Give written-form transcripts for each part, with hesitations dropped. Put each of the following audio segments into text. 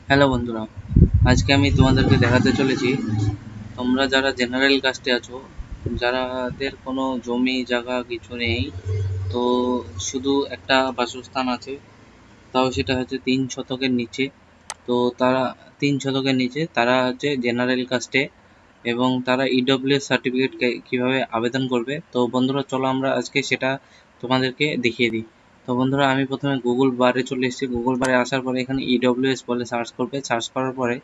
Hello বন্ধুরা, আজকে আমি তোমাদেরকে দেখাতে চলেছি তোমরা যারা জেনারেল কাস্টে আছো, যারাদের কোনো জমি জায়গা কিছু নেই, তো শুধু একটা বাসস্থান আছে, তাও সেটা হচ্ছে 3 শতকের নিচে। তো তারা 3 শতকের নিচে তারা হচ্ছে জেনারেল কাস্টে, এবং তারা EWS সার্টিফিকেট কীভাবে আবেদন করবে। তো বন্ধুরা, চলো আমরা আজকে সেটা তোমাদেরকে দেখিয়ে দিই। তো বন্ধুরা, আমি প্রথমে গুগল বারে চলে এসেছি। গুগল বারে আসার পরে এখানে EWS বলে সার্চ করবে। সার্চ করার পরে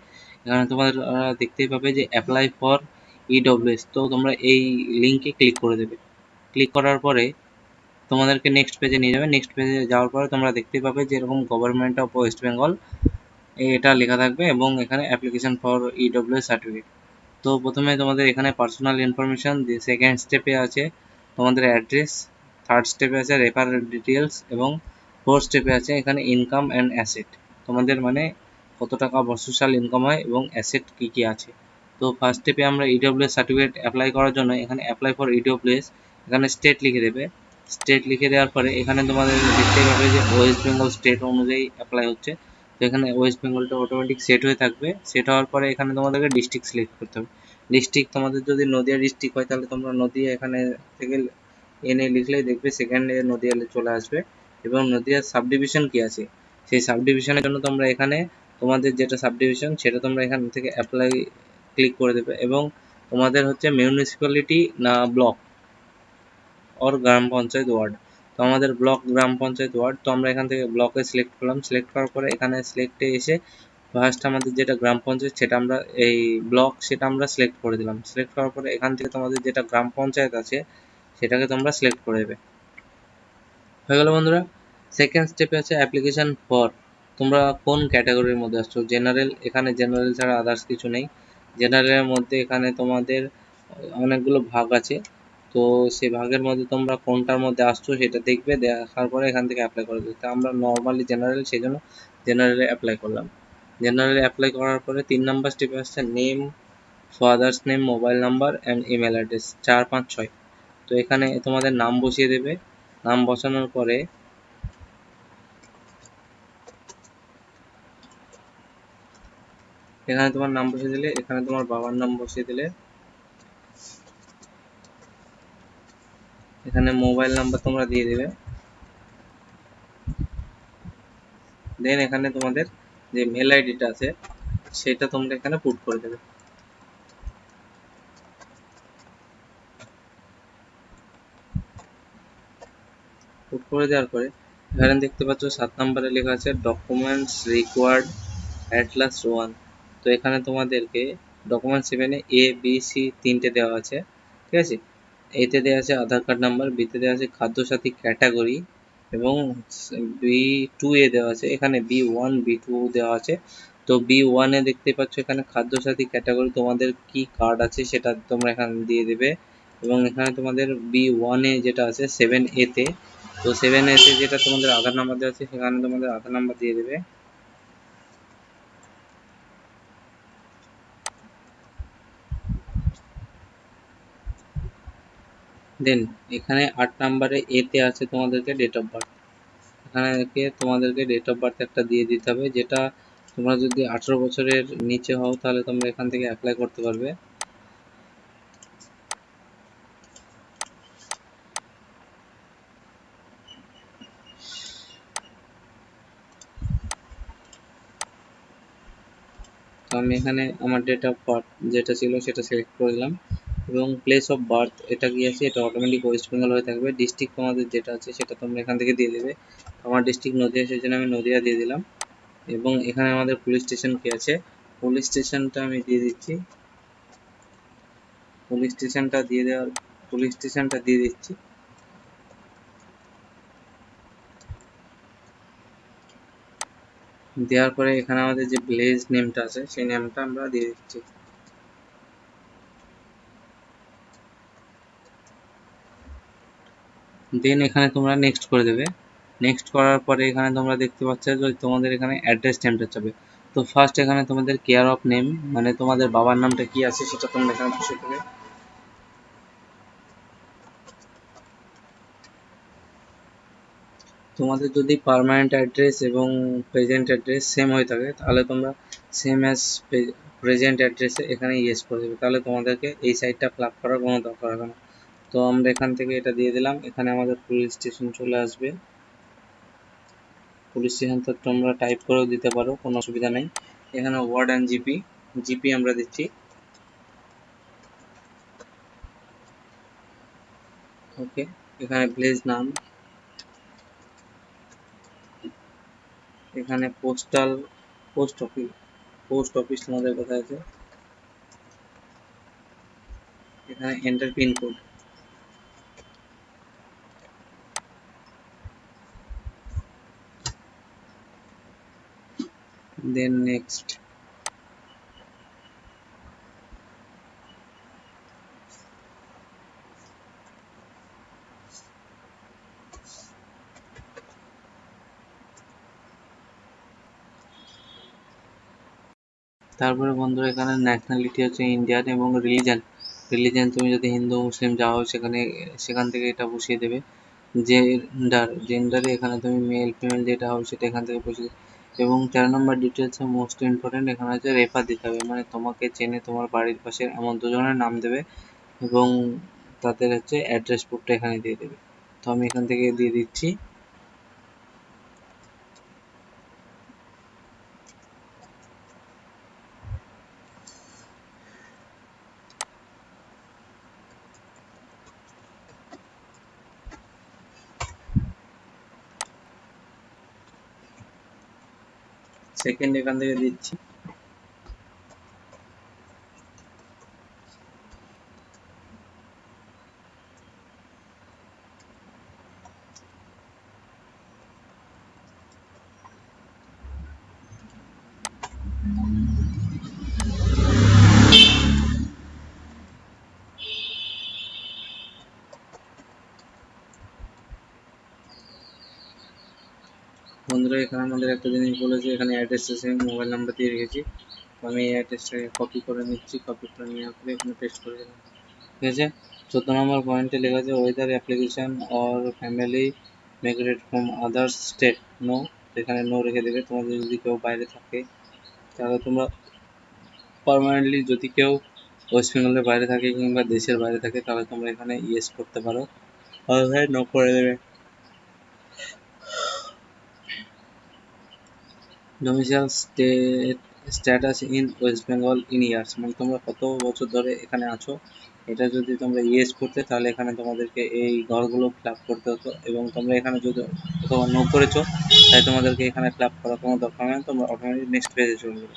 এখানে তোমাদের দেখতেই পাবে যে অ্যাপ্লাই ফর EWS। তো তোমরা এই লিঙ্কে ক্লিক করে দেবে। ক্লিক করার পরে তোমাদেরকে নেক্সট পেজে নিয়ে যাবে। নেক্সট পেজে যাওয়ার পরে তোমরা দেখতে পাবে যে এরকম গভর্নমেন্ট অফ ওয়েস্ট বেঙ্গল এটা লেখা থাকবে, এবং এখানে অ্যাপ্লিকেশন ফর EWS সার্টিফিকেট। তো প্রথমে তোমাদের এখানে পার্সোনাল ইনফরমেশন, সেকেন্ড স্টেপে আছে তোমাদের অ্যাড্রেস, থার্ড স্টেপে আছে রেফারেল ডিটেলস, এবং ফোর্থ স্টেপে আছে এখানে ইনকাম অ্যান্ড অ্যাসেট। তোমাদের মানে কত টাকা বছরসাল ইনকাম হয় এবং অ্যাসেট কী কী আছে। তো ফার্স্ট স্টেপে আমরা EWS সার্টিফিকেট অ্যাপ্লাই করার জন্য এখানে অ্যাপ্লাই ফর EWS, এখানে স্টেট লিখে দেবে। স্টেট লিখে দেওয়ার পরে এখানে তোমাদের দেখতেই পাবে যে ওয়েস্ট বেঙ্গল স্টেট অনুযায়ী অ্যাপ্লাই হচ্ছে। তো এখানে ওয়েস্ট বেঙ্গলটা অটোমেটিক সেট হয়ে থাকবে। সেট হওয়ার পরে এখানে তোমাদেরকে ডিস্ট্রিক্ট সিলেক্ট করতে হবে। ডিস্ট্রিক্ট তোমাদের যদি নদিয়া ডিস্ট্রিক্ট হয় তাহলে তোমরা নদিয়া এখানে থেকে এনে লিখলেই দেখবে সেকেন্ডে নদিয়া চলে আসবে। এবং নদিয়ার সাব ডিভিশন কী আছে সেই সাব ডিভিশনের জন্য তোমরা এখানে তোমাদের যেটা সাব ডিভিশন সেটা তোমরা এখান থেকে অ্যাপ্লাই ক্লিক করে দেবে। এবং তোমাদের হচ্ছে মিউনিসিপ্যালিটি না ব্লক और গ্রাম পঞ্চায়েত ওয়ার্ড। তো আমাদের ব্লক, গ্রাম পঞ্চায়েত, ওয়ার্ড, তো আমরা এখান থেকে ব্লকে সিলেক্ট করলাম। সিলেক্ট করার পরে এখানে সিলেক্টে এসে ফার্স্ট আমাদের যেটা গ্রাম পঞ্চায়েত সেটা আমরা এই ব্লক সেটা আমরা সিলেক্ট করে দিলাম। সিলেক্ট করার পরে এখান থেকে তোমাদের যেটা গ্রাম পঞ্চায়েত আছে সেটাকে তোমরা সিলেক্ট করে দেবে। হয়ে গেল বন্ধুরা। সেকেন্ড স্টেপে আছে অ্যাপ্লিকেশন ফর, তোমরা কোন ক্যাটাগরির মধ্যে আসছো। জেনারেল, এখানে জেনারেল ছাড়া আদার্স কিছু নেই। জেনারেলের মধ্যে এখানে তোমাদের অনেকগুলো ভাগ আছে। তো সেই ভাগের মধ্যে তোমরা কোনটার মধ্যে আসছো সেটা দেখবে, দেখার পরে এখান থেকে অ্যাপ্লাই করে দেবে। তো আমরা নর্মালি জেনারেল, সেই জন্য জেনারেলে অ্যাপ্লাই করলাম। জেনারেলে অ্যাপ্লাই করার পরে 3 নম্বর স্টেপে আসছে name, father's name, mobile number and email address, 4, 5, 6। তো এখানে তোমাদের নাম বসিয়ে দেবে। নাম বসানোর পরে এখানে তোমার নাম বসিয়ে দিলে, এখানে তোমার বাবার নাম বসিয়ে দিলে, এখানে মোবাইল নাম্বার তোমরা দিয়ে দেবে। দেন এখানে তোমাদের যে মেল আইডিটা আছে সেটা তোমরা এখানে পুট করে দেবে। পুট করে দেওয়ার পরে এখানে দেখতে পাচ্ছ 7 নম্বরে লেখা আছে ডকুমেন্টস রিকোয়ার্ড অ্যাট লাস্ট 1। তো এখানে তোমাদেরকে ডকুমেন্টস 7-এ ABC 3টে দেওয়া আছে, ঠিক আছে। এতে দেওয়া আছে আধার কার্ড নাম্বার, বিতে দেওয়া আছে খাদ্যসাথী ক্যাটাগরি, এবং B2-এ দেওয়া আছে, এখানে B1 B2 দেওয়া আছে। তো B1-এ দেখতে পাচ্ছ এখানে খাদ্যসাথী ক্যাটাগরি তোমাদের কি কার্ড আছে সেটা তোমরা এখানে দিয়ে দেবে। এবং এখানে তোমাদের B1-এ যেটা আছে 7A-তে, তো 7A-তে যেটা তোমাদের আধার নাম্বার দেওয়া আছে সেখানে তোমাদের আধার নাম্বার দিয়ে দেবে। দেন এখানে 8 নম্বরে এতে আছে তোমাদেরকে ডেট অফ বার্থ। এখানে তোমাদেরকে ডেট অফ বার্থ একটা দিয়ে দিতে হবে, যেটা তোমরা যদি 18 বছরের নিচে হও তাহলে তোমরা এখান থেকে অ্যাপ্লাই করতে পারবে। তো আমি এখানে আমার ডেট অফ বার্থ যেটা ছিল সেটা সিলেক্ট করে দিলাম। এবং প্লেস অফ বার্থ এটা কি আছে, এটা অটোমেটিক ওয়েস্ট বেঙ্গল হয়ে থাকবে। ডিস্ট্রিক্ট তোমাদের যেটা আছে সেটা তোমরা এখান থেকে দিয়ে দেবে। আমার ডিস্ট্রিক্ট নদিয়া, সেই জন্য আমি নদিয়া দিয়ে দিলাম। এবং এখানে আমাদের পুলিশ স্টেশন কি আছে, পুলিশ স্টেশনটা আমি দিয়ে দিচ্ছি। পুলিশ স্টেশনটা দিয়ে দিচ্ছি। দেওয়ার পরে এখানে আমাদের যে ভিলেজ নেমটা আছে সেই নেমটা আমরা দিয়ে দিচ্ছি। দেন এখানে তোমরা নেক্সট করে দেবে। নেক্সট করার পরে এখানে তোমরা দেখতে পাচ্ছ যে তোমাদের এখানে অ্যাড্রেস নেমটা চাবে। তো ফার্স্ট এখানে তোমাদের কেয়ার অফ নেম, মানে তোমাদের বাবার নামটা কি আছে সেটা তোমরা এখানে বসে দেবে। তো তোমাদের যদি পার্মানেন্ট অ্যাড্রেস এবং প্রেজেন্ট অ্যাড্রেস সেম হয়ে থাকে তাহলে তোমরা সেম অ্যাজ প্রেজেন্ট অ্যাড্রেসে এখানে ইয়েস করে দেবে, তাহলে তোমাদেরকে এই সাইডটা ফিল আপ করার কোনো দরকার হবে না। তো আমরা এখান থেকে এটা দিয়ে দিলাম, এখানে আমাদের পুলিশ স্টেশন চলে আসবে। পুলিশ স্টেশনটা তোমরা টাইপ করেও দিতে পারো, কোনো অসুবিধা নেই। এখানে ওয়ার্ড অ্যান্ড জিপি, জিপি আমরা দিচ্ছি। ওকে, এখানে প্লেস নাম, এখানে পোস্টাল, পোস্ট অফিস তোমাদের কোথায় আছে, এখানে enter pin code, then next. তারপরে বন্ধুরা এখানে ন্যাশনালিটি হচ্ছে ইন্ডিয়ান এবং রিলিজন তুমি যদি হিন্দু মুসলিম যাও সেখান থেকে এটা বসিয়ে দেবে। জেন্ডারে এখানে তুমি মেল ফিমেল যেটা হবে সেটা এখান থেকে বসিয়ে দেবে। এবং 13 নম্বর ডিটেলস মোস্ট ইম্পর্টেন্ট, এখানে হচ্ছে রেফার দিতে হবে, মানে তোমাকে চেনে তোমার বাড়ির পাশে এমন দুজনের নাম দেবে এবং তাদের হচ্ছে অ্যাড্রেস প্রুফটা এখানে দিয়ে দেবে। তো আমি এখান থেকে দিয়ে দিচ্ছি। সেকেন্ড এখান থেকে দিচ্ছি। বন্ধুরা এখানে আমাদের একটা জিনিস বলেছে, এখানে অ্যাড্রেসের সঙ্গে মোবাইল নাম্বার দিয়ে রেখেছি। তো আমি এই অ্যাড্রেসটাকে কপি করে নিচ্ছি, কপি করে নেওয়ার পরে এখানে পেস্ট করে দিলাম। ঠিক আছে, 14 নম্বর পয়েন্টে লেখা আছে weather application or family migrate from others state, no, এখানে নো রেখে দেবে। তোমাদের যদি কেউ বাইরে থাকে তাহলে তোমরা পার্মানেন্টলি, যদি কেউ ওয়েস্ট বেঙ্গলের বাইরে থাকে কিংবা দেশের বাইরে থাকে তাহলে তোমরা এখানে ইয়েস করতে পারো, অথবা নো করে দেবে। Domicile status in West Bengal in years, মানে তোমরা কত বছর ধরে এখানে আছো, এটা যদি তোমরা ইয়েস করতে তাহলে এখানে তোমাদেরকে এই ঘরগুলো ফিল আপ করতে হতো, এবং তোমরা এখানে যদি অথবা নো করেছো তাই তোমাদেরকে এখানে ফিল আপ করার কোনো দরকার নেই, তোমরা অটোমেটিক নেক্সট পেজে চলে যাবে।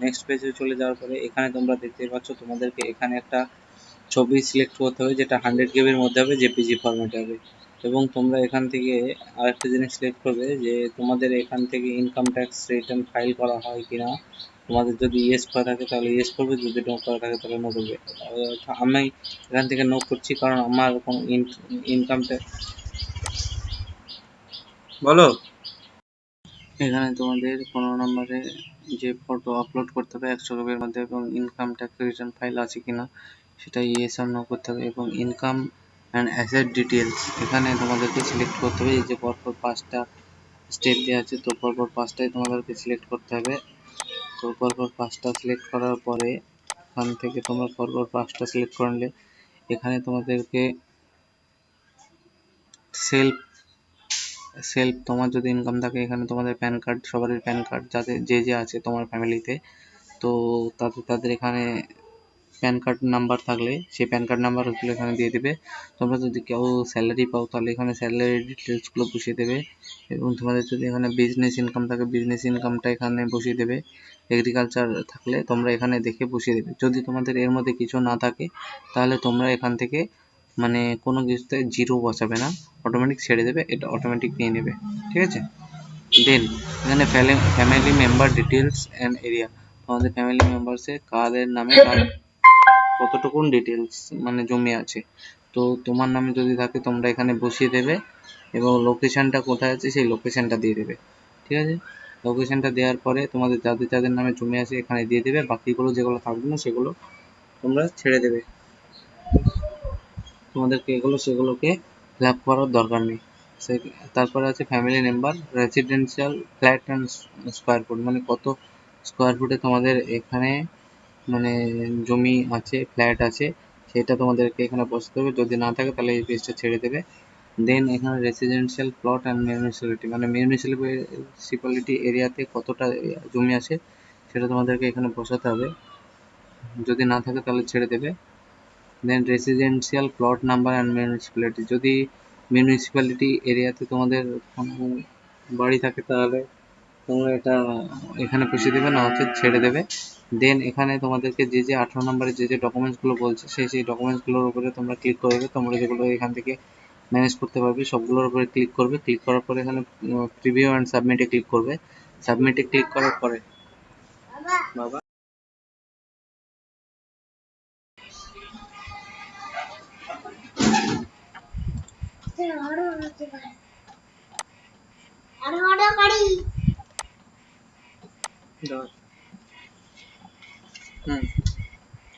নেক্সট পেজে চলে যাওয়ার পরে এখানে তোমরা দেখতে পাচ্ছ তোমাদেরকে এখানে একটা ছবি সিলেক্ট করতে হবে যেটা 100 কেবির মধ্যে হবে, জেপিজি ফরম্যাটে হবে। এবং তোমরা এখান থেকে আরেকটা জিনিস সিলেক্ট করবে যে তোমাদের এখান থেকে ইনকাম ট্যাক্স রিটার্ন ফাইল করা হয় কিনা। তোমাদের যদি ইয়েস করা থাকে তাহলে ইয়েস করবে, যদি নো করা থাকে তাহলে নো করবে। আমি এখান থেকে নো করছি কারণ আমার কোনো ইনকাম ট্যাক্স, বলো, এখানে তোমাদের 15 নম্বরে যে ফটো আপলোড করতে হবে 100 কেবির মধ্যে এবং ইনকাম ট্যাক্স রিটার্ন ফাইল আছে কিনা সেটা ইয়েস আর নো করতে হবে। এবং ইনকাম অ্যান্ড অ্যাসেট ডিটেলস এখানে তোমাদেরকে সিলেক্ট করতে হবে, এই যে পরপর 5টা স্টেপ দেওয়া আছে, তো পরপর 5টাই তোমাদেরকে সিলেক্ট করতে হবে। তো পরপর 5টা সিলেক্ট করার পরে এখান থেকে তোমরা পরপর 5টা সিলেক্ট করে নিলে এখানে তোমাদেরকে সেলফ তোমার যদি ইনকাম থাকে এখানে তোমাদের প্যান কার্ড, সবারই প্যান কার্ড যাদের যে আছে তোমার ফ্যামিলিতে, তো তাদের এখানে প্যান কার্ড নাম্বার থাকলে সেই প্যান কার্ড নাম্বারগুলো এখানে দিয়ে দেবে। তোমরা যদি কেউ স্যালারি পাও তাহলে এখানে স্যালারি ডিটেলসগুলো বসিয়ে দেবে। এবং তোমাদের যদি এখানে বিজনেস ইনকাম থাকে বিজনেস ইনকামটা এখানে বসিয়ে দেবে। এগ্রিকালচার থাকলে তোমরা এখানে দেখে বসিয়ে দেবে। যদি তোমাদের এর মধ্যে কিছু না থাকে তাহলে তোমরা এখান থেকে মানে কোনো কিছুতে জিরো বসাবে না, অটোমেটিক ছেড়ে দেবে, এটা অটোমেটিক নিয়ে নেবে। ঠিক আছে, দেন এখানে family member details and area, তোমাদের ফ্যামিলি মেম্বার্সে কাদের নামে কতটুকুন ডিটেলস মানে জমি আছে, তো তোমার নামে যদি থাকে তোমরা এখানে বসিয়ে দেবে এবং লোকেশানটা কোথায় আছে সেই লোকেশানটা দিয়ে দেবে। ঠিক আছে, লোকেশানটা দেওয়ার পরে তোমাদের যাদের নামে জমি আছে এখানে দিয়ে দেবে, বাকিগুলো যেগুলো থাকবে না সেগুলো তোমরা ছেড়ে দেবে, তোমাদেরকে সেগুলোকে ফিল আপ করার দরকার নেই। তারপরে আছে family member, residential, flat and square foot, মানে কত স্কোয়ার ফুটে তোমাদের এখানে মানে জমি আছে, ফ্ল্যাট আছে, সেটা তোমাদেরকে এখানে বসতে হবে। যদি না থাকে তাহলে এই পেজটা ছেড়ে দেবে। দেন এখানে রেসিডেন্সিয়াল প্লট অ্যান্ড মিউনিসিপ্যালিটি, মানে মিউনিসিপ্যালিটি এরিয়াতে কতটা জমি আছে সেটা তোমাদেরকে এখানে বসাতে হবে। যদি না থাকে তাহলে ছেড়ে দেবে। Then residential plot number and municipality, যদি মিউনিসিপ্যালিটি এরিয়াতে তোমাদের কোনো বাড়ি থাকে তাহলে তোমরা এটা এখানে বসিয়ে দেবে, না হচ্ছে ছেড়ে দেবে। দেন এখানে তোমাদেরকে যে 18 নম্বরে যে ডকুমেন্টসগুলো বলছে সেই ডকুমেন্টসগুলোর উপরে তোমরা ক্লিক করবে। তোমরা যেগুলো এখান থেকে ম্যানেজ করতে পারবে সবগুলোর উপরে ক্লিক করবে। ক্লিক করার পরে এখানে প্রিভিউ অ্যান্ড সাবমিটে ক্লিক করবে। সাবমিটে ক্লিক করার পরে বাবা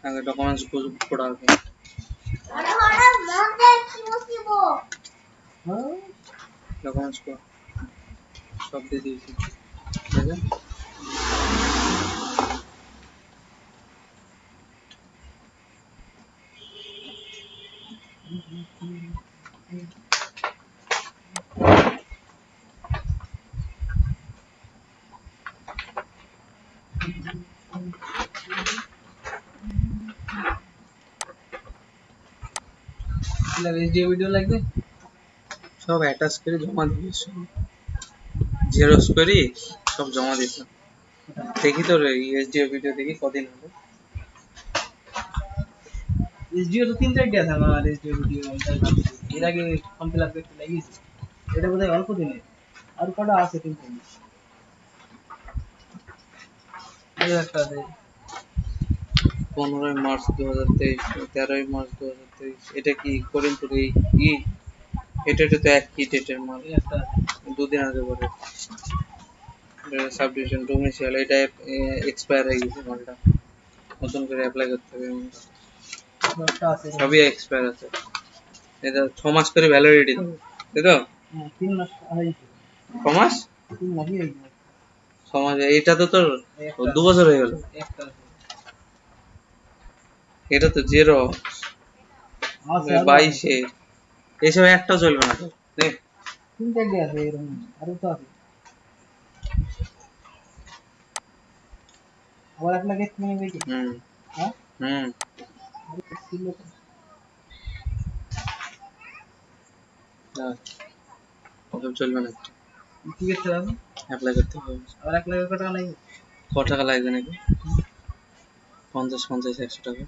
আগে ডকুমেন্টস পড়া হবে। ডকুমেন্টস সব দিয়ে দিয়েছি, ঠিক আছে। ভিডিও লাগবে সব অ্যাটাচ করে জমা দিবি, সব জেরক্স করি সব জমা দিতাম। দেখি তোর এসডিও ভিডিও দেখি কদিন হলো। এসডিও তো 3-4 আছে আমার এসডিও ভিডিও, এর আগে ফর্ম ফিল আপ করতে লাগিয়েছি, এটা বোধহয় অল্প দিনে আর কটা আছে 3-4 একটা আছে 15 মার্চ 2023, 13 মার্চ 2023। এটা কি করিমপুর এই এটা তো একই ডেটের মাল, একটা দুদিন আগে বলে সাবডিভিশন ডোমিসাইল, এটা এক্সপায়ার হয়ে গেছে মালটা, নতুন করে অ্যাপ্লাই করতে হবে। সবই এক্সপায়ার আছে, এটা 6 মাস করে ভ্যালিডিটি দেবে, তাই তো? 3 মাস হয়েছে, 6 মাস 3 মাসই হয়েছে, 6 মাস। এটা তো তোর 2 বছর হয়ে গেল। এটা তো জেরো 22-এ, এসব একটাও চলবে না তো। দেখ 3-4 আছে এরকম, আরো তো আছে। আবার এক লাগে তুমি দেখি। হ্যাঁ ওসব চলবে না, কি করতে হবে? অ্যাপ্লাই করতে হবে। আবার 1 লাখ টাকা লাগবে? ক টাকা লাগবে নাকি? 50-100 টাকা।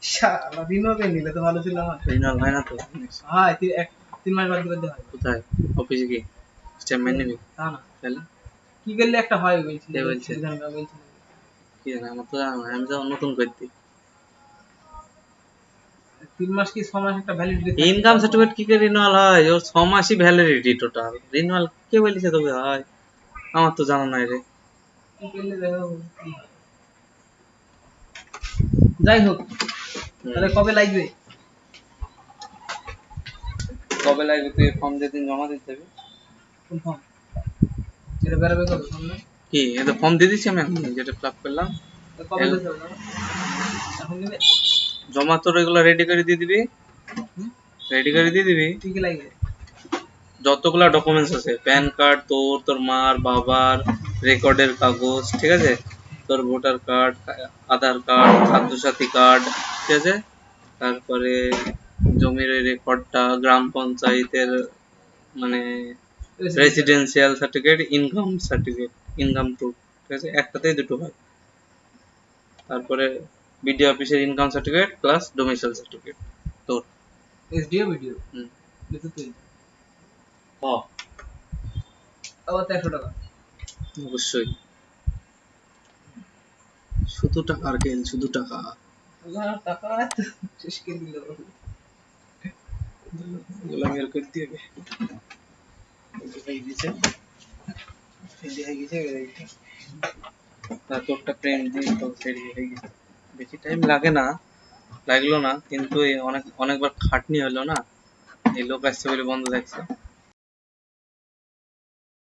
শালা রিনল নিলে তো ভালো ছিল আমার। রিনল হয় না তো? হ্যাঁ 3 মাস বাদ দিতে হয়। কোথায়? অফিসে কি স্টেটমেন্ট নিবি? না তাহলে কি করলে একটা হয় বলছি। কে বলছে? কি জানি, আমার তো জানা নাই, আমি তো নতুন করতে। 3 মাস কি 6 মাস একটা ভ্যালিডিটি থাকে? ইনকাম সার্টিফিকেট কি করে রিনিউয়াল হয়? ওর 6 মাসই ভ্যালিডিটি টোটাল। রিনিউয়াল কে বলেছে তোকে হয়? আমার তো জানা নাই রে। কি করলে দেখো কি হয়। যাই হোক, তাহলে কবে লাগবে? কবে লাগবে? তুই ফর্ম যেদিন জমা দিতে হবে। কোন ফর্ম? এটা বেরোবে কবে ফর্ম? কি এটা ফর্ম দিয়ে দিচ্ছি আমি, এখন যেটা ফিল আপ করলাম। কবে দিতে হবে? এখন দিবে জমা, তোর এগুলো রেডি করে দিয়ে দিবি। রেডি করে দিয়ে দিবি। কি কি লাগবে? যতগুলা ডকুমেন্টস আছে, প্যান কার্ড, তোর মার বাবার রেকর্ডের কাগজ, ঠিক আছে, তোর ভোটার কার্ড, আধার কার্ড, খাদ্যসাথী কার্ড, ঠিক আছে, তারপরে জমির রেকর্ডটা, গ্রাম পঞ্চায়েতের মানে রেসিডেন্সিয়াল সার্টিফিকেট, ইনকাম প্রুফ, ঠিক আছে, একটাতেই দুটো হয়। তারপরে বিডিও অফিসের income certificate plus domicile certificate তোর। এসডিও ভিডিও কিন্তু তুই আবার 100 টাকা অবশ্যই। শুধু টাকার খেল, শুধু টাকা। টাকা শেষ করে দিল, গোলামি আর করতে হবে। তোরটা প্রেম দিয়ে তো সেরি হয়ে গেছে, বেশি টাইম লাগে না, লাগলো না, কিন্তু এই অনেকবার খাটনি হলো না, এই লোক আসছে বলে বন্ধ থাকছে।